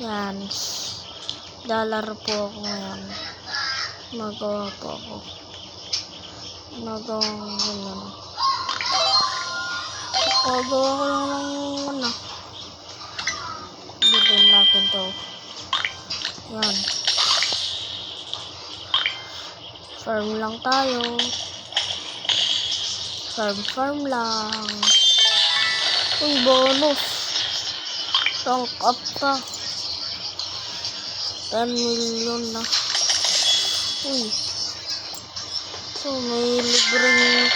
Yan. Lalaro po ako ngayon. Magawa po ako. Nagawang ganun. Gagawa ko lang ng ano. Bibin natin to. Yan. Farm lang tayo. Farm lang. Uy, bonus. Rank up pa. 10 million na. Uy. So, may libreng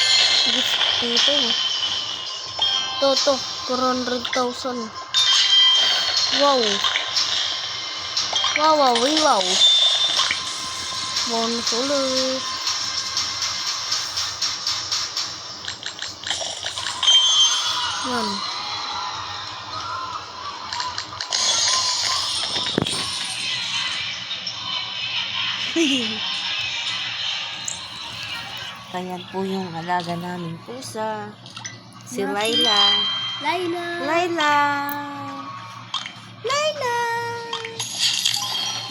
gift dito. Toto, 400,000. Wow. Wow. Bonus ulit. Yan. Ayan po yung alaga namin pusa. Si Laila.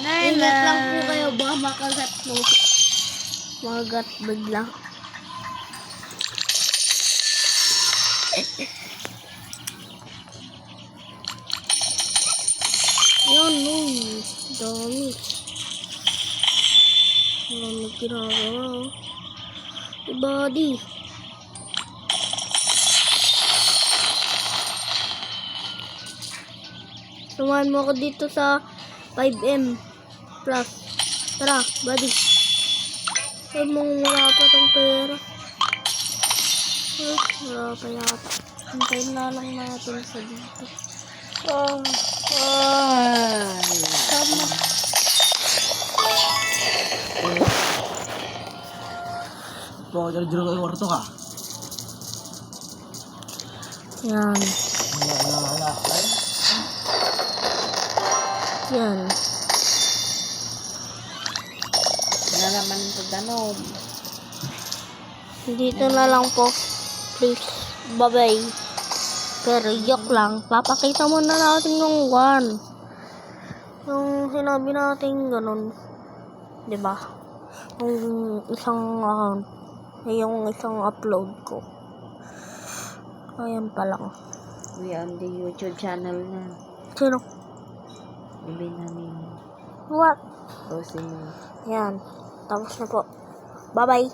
Ingat lang po kayo, baka makagat mo. Makagat bigla. Yan, dami. Dami ginagawa. Body. Samahan mo ako dito sa 5M plus. Tara, buddy. Ay, wala pa tong pera. Wala pa yata. Hintayin na lang natin sa dito. Sama. Ito, jero kayo kwarto ka. Yan. Yan. Nalaman ito danog. Dito na lang po. Please. Bye-bye. Pero joke lang. Papakita mo na natin yung one. Yung sinabi natin ganun. Diba? Yung isang account. Yung isang upload ko. Ayan pa lang. We on the YouTube channel na. Sino? Bibig namin. What? Posting mo. Yan. Tapos na po. Bye-bye.